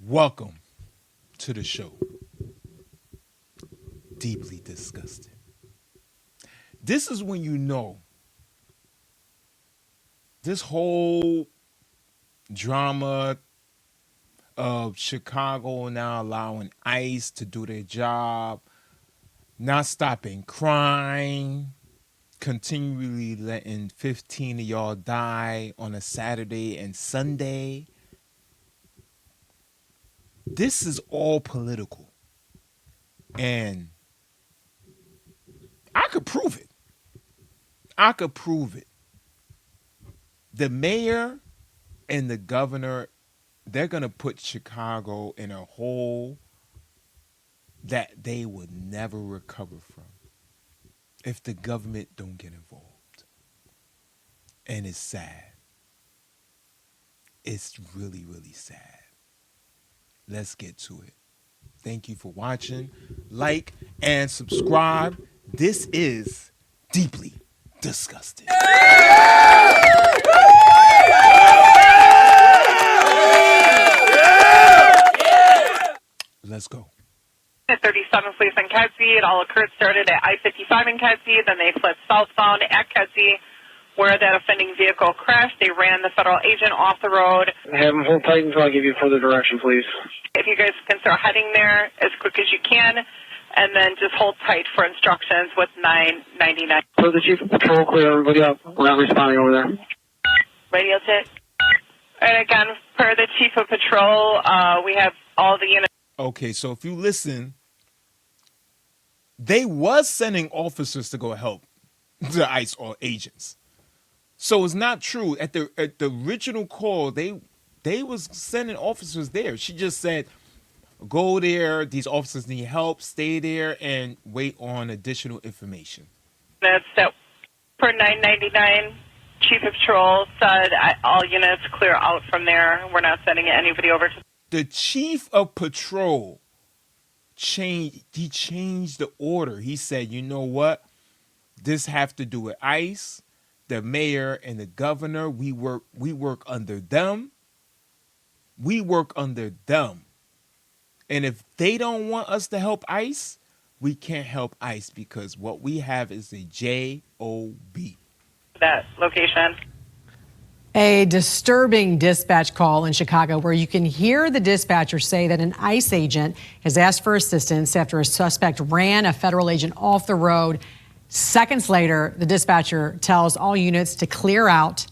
Welcome to the show. Deeply disgusted. This is when you know this whole drama of Chicago now allowing ICE to do their job, not stopping crime, continually letting 15 of y'all die on a Saturday and Sunday. This is all political. And I could prove it. The mayor and the governor, they're going to put Chicago in a hole that they would never recover from if the government don't get involved. And it's sad. It's really, really sad. Let's get to it. Thank you for watching. Like and subscribe. This is Deeply Disgusted. Let's go. At 37th Place in Kedzie, it all started at I-55 in Kedzie, then they flipped southbound at Kedzie, where that offending vehicle crashed. They ran the federal agent off the road. Have them hold tight until I give you further direction, please. If you guys can start heading there as quick as you can, and then just hold tight for instructions with 999. For the chief of patrol, clear everybody up. We're not responding over there. Radio check. And again, per the chief of patrol, we have all the units. Okay, so if you listen, they was sending officers to go help the ICE or agents. So it's not true. At the original call, they was sending officers there. She just said, go there, these officers need help, stay there, and wait on additional information. That's that per 999. Chief of patrol said all units clear out from there. We're not sending anybody over to. The chief of patrol changed the order. He said, you know what? This have to do with ICE, the mayor and the governor. We work under them. And if they don't want us to help ICE, we can't help ICE because what we have is a JOB. That location. A disturbing dispatch call in Chicago where you can hear the dispatcher say that an ICE agent has asked for assistance after a suspect ran a federal agent off the road. Seconds later, the dispatcher tells all units to clear out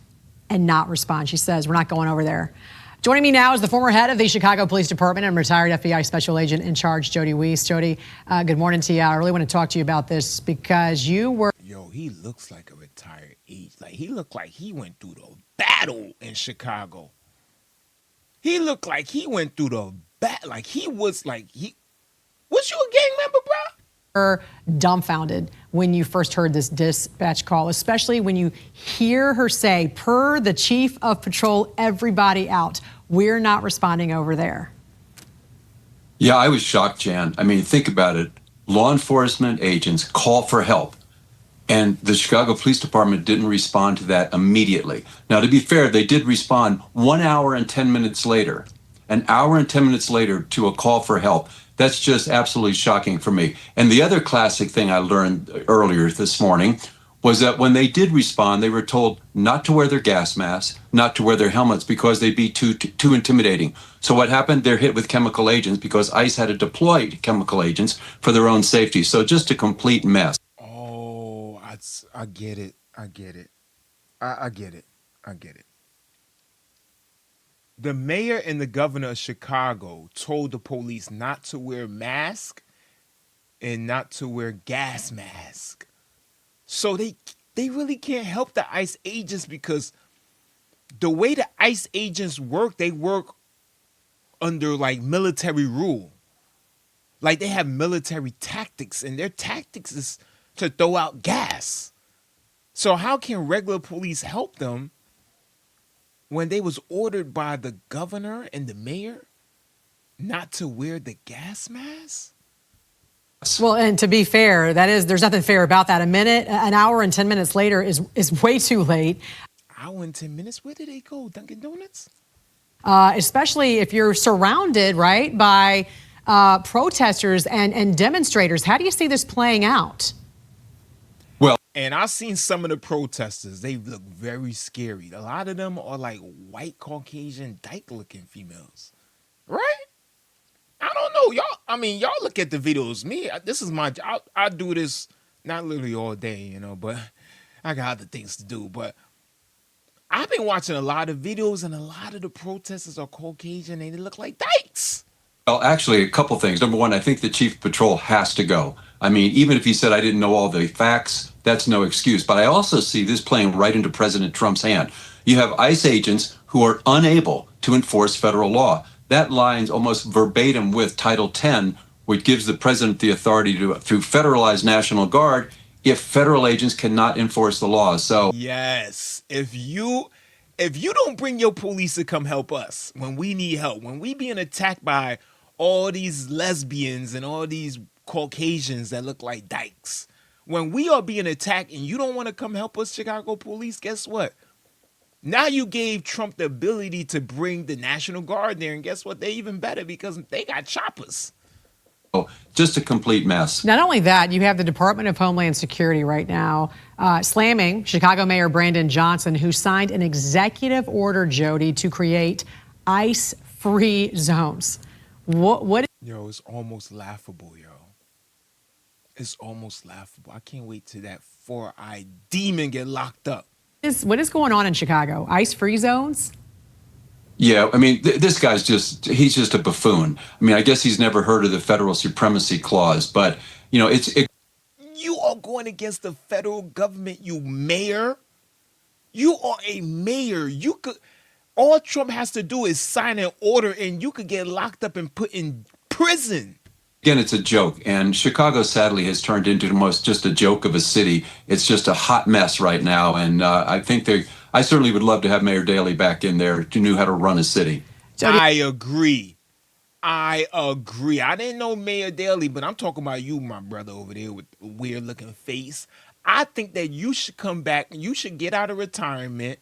and not respond. She says, we're not going over there. Joining me now is the former head of the Chicago Police Department and retired FBI Special Agent in Charge, Jody Weiss. Jody, good morning to you. I really want to talk to you about this because you were... Yo, he looks like a retired agent. Like, he looked like he went through the battle in Chicago. He looked like he went through the battle. Like, he was like... Was you a gang member, bro? Dumbfounded when you first heard this dispatch call, especially when you hear her say, per the chief of patrol, everybody out. We're not responding over there. Yeah, I was shocked, Jan. I mean, think about it. Law enforcement agents call for help, and the Chicago Police Department didn't respond to that immediately. Now, to be fair, they did respond 1 hour and 10 minutes later. An hour and 10 minutes later to a call for help. That's just absolutely shocking for me. And the other classic thing I learned earlier this morning was that when they did respond, they were told not to wear their gas masks, not to wear their helmets because they'd be too intimidating. So what happened? They're hit with chemical agents because ICE had to deploy chemical agents for their own safety. So just a complete mess. Oh, I get it. I get it. The mayor and the governor of Chicago told the police not to wear masks and not to wear gas masks. So they really can't help the ICE agents because the way the ICE agents work, they work under like military rule. Like they have military tactics, and their tactics is to throw out gas. So how can regular police help them when they was ordered by the governor and the mayor not to wear the gas mask? Well, and to be fair, there's nothing fair about that. An hour and 10 minutes later is way too late. Hour and 10 minutes? Where did they go? Dunkin' Donuts? especially if you're surrounded, right, by protesters and demonstrators. How do you see this playing out? Well, And I've seen some of the protesters. They look very scary. A lot of them are like white Caucasian dyke looking females. Right? I don't know. Y'all, I mean, y'all look at the videos. This is my job. I do this not literally all day, but I got other things to do. But I've been watching a lot of videos, and a lot of the protesters are Caucasian, and they look like dykes. Well, actually, a couple things. Number one, I think the chief of patrol has to go. I mean, even if he said I didn't know all the facts, that's no excuse. But I also see this playing right into President Trump's hand. You have ICE agents who are unable to enforce federal law. That lines almost verbatim with Title 10, which gives the president the authority to federalize National Guard if federal agents cannot enforce the law. So Yes. If you don't bring your police to come help us when we need help, when we being attacked by all these lesbians and all these Caucasians that look like dykes, when we are being attacked and you don't want to come help us, Chicago police, guess what? Now you gave Trump the ability to bring the National Guard there, and guess what? They're even better because they got choppers. just a complete mess. Not only that, you have the Department of Homeland Security right now slamming Chicago Mayor Brandon Johnson, who signed an executive order, Jody, to create ICE-free zones. What? Yo, it's almost laughable, yo. It's almost laughable. I can't wait till that four-eyed demon get locked up. What is going on in Chicago? ICE-free zones? Yeah, I mean, this guy's he's just a buffoon. I mean, I guess he's never heard of the federal supremacy clause, but, You are going against the federal government, you mayor. You are a mayor. All Trump has to do is sign an order and you could get locked up and put in prison. again, it's a joke. And Chicago, sadly, has turned into just a joke of a city. It's just a hot mess right now. And I certainly would love to have Mayor Daley back in there who knew how to run a city. I agree. I didn't know Mayor Daley, but I'm talking about you, my brother over there with a weird looking face. I think that you should come back and you should get out of retirement.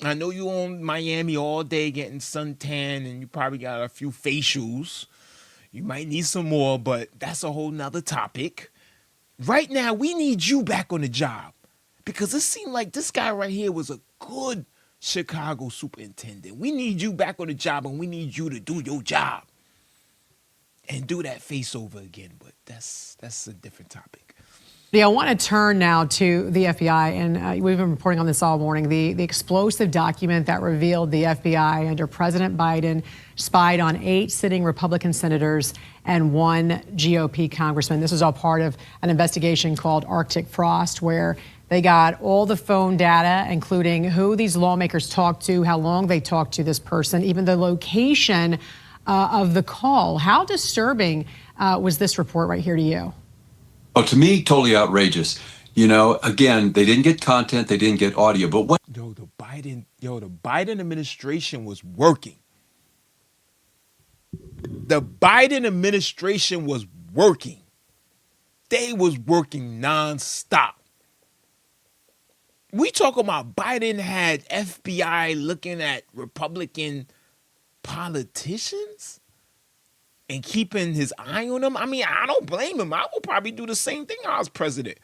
I know you on Miami all day getting suntan and you probably got a few facials. You might need some more, but that's a whole nother topic. Right now, we need you back on the job because it seemed like this guy right here was a good Chicago superintendent. We need you back on the job and we need you to do your job and do that face over again. But that's a different topic. Yeah, I want to turn now to the FBI, and we've been reporting on this all morning. The explosive document that revealed the FBI under President Biden spied on 8 sitting Republican senators and 1 GOP congressman. This is all part of an investigation called Arctic Frost, where they got all the phone data, including who these lawmakers talked to, how long they talked to this person, even the location of the call. How disturbing was this report right here to you? Oh, to me, totally outrageous. Again, they didn't get content, they didn't get audio, but what? The Biden administration was working. The Biden administration was working. They was working nonstop. We talk about Biden had FBI looking at Republican politicians and keeping his eye on them. I mean, I don't blame him. I would probably do the same thing if I was president.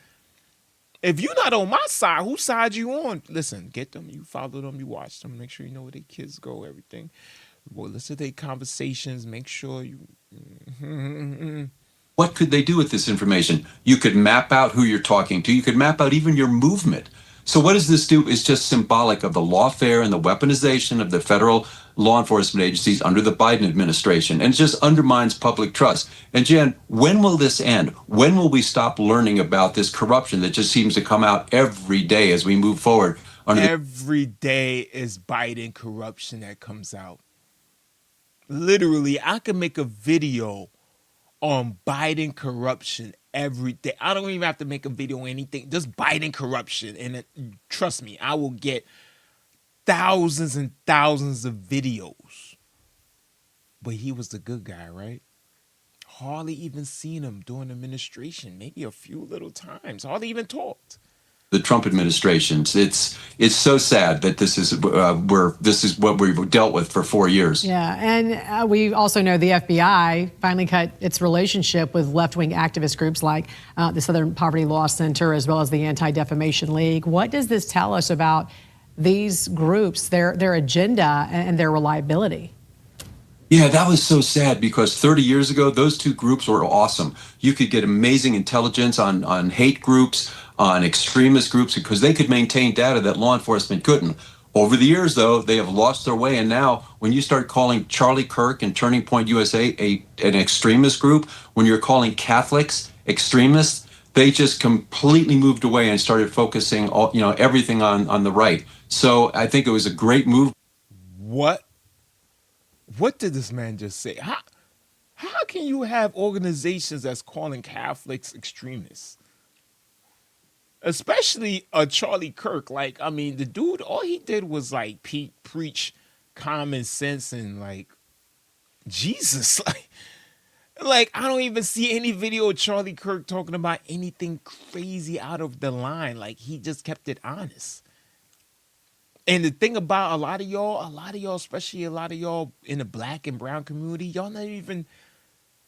If you're not on my side, whose side you on? Listen, get them, you follow them, you watch them, make sure you know where their kids go, everything. Well, listen to their conversations, make sure you... What could they do with this information? You could map out who you're talking to. You could map out even your movement. So what does this do? It's just symbolic of the lawfare and the weaponization of the federal law enforcement agencies under the Biden administration. And it just undermines public trust. And Jen, when will this end? When will we stop learning about this corruption that just seems to come out every day as we move forward? Every day is Biden corruption that comes out. Literally, I could make a video on Biden corruption every day. I don't even have to make a video on anything, just Biden corruption. And trust me, I will get thousands and thousands of videos. But he was the good guy, right? Hardly even seen him during administration, maybe a few little times. Hardly even talked. the Trump administrations. It's so sad that this is what we've dealt with for 4 years. Yeah, and we also know the FBI finally cut its relationship with left-wing activist groups like the Southern Poverty Law Center as well as the Anti-Defamation League. What does this tell us about these groups, their agenda and their reliability? Yeah, that was so sad because 30 years ago, those two groups were awesome. You could get amazing intelligence on hate groups, on extremist groups, because they could maintain data that law enforcement couldn't. Over the years, though, they have lost their way. And now, when you start calling Charlie Kirk and Turning Point USA an extremist group, when you're calling Catholics extremists, they just completely moved away and started focusing everything on the right. So I think it was a great move. What did this man just say? How can you have organizations that's calling Catholics extremists? Especially Charlie Kirk. Like, I mean, the dude, all he did was like preach common sense and like Jesus. Like I don't even see any video of Charlie Kirk talking about anything crazy out of the line. Like he just kept it honest. And the thing about a lot of y'all, especially a lot of y'all in the black and brown community, y'all not even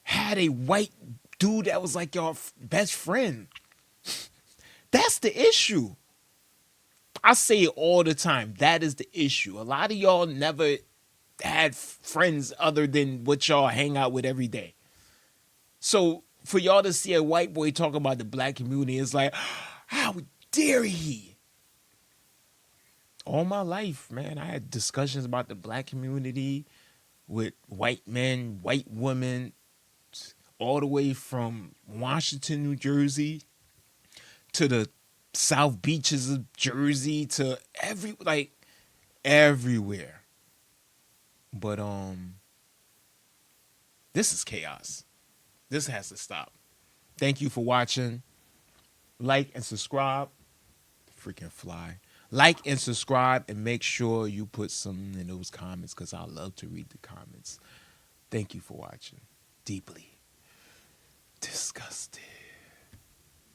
had a white dude that was like your best friend. That's the issue. I say it all the time. That is the issue. A lot of y'all never had friends other than what y'all hang out with every day. So for y'all to see a white boy talk about the black community, it's like, how dare he? All my life, man, I had discussions about the black community with white men, white women, all the way from Washington, New Jersey to the South Beaches of Jersey to everywhere. But this is chaos. This has to stop. Thank you for watching. Like and subscribe. Freaking fly. Like and subscribe and make sure you put something in those comments because I love to read the comments. Thank you for watching. Deeply disgusted.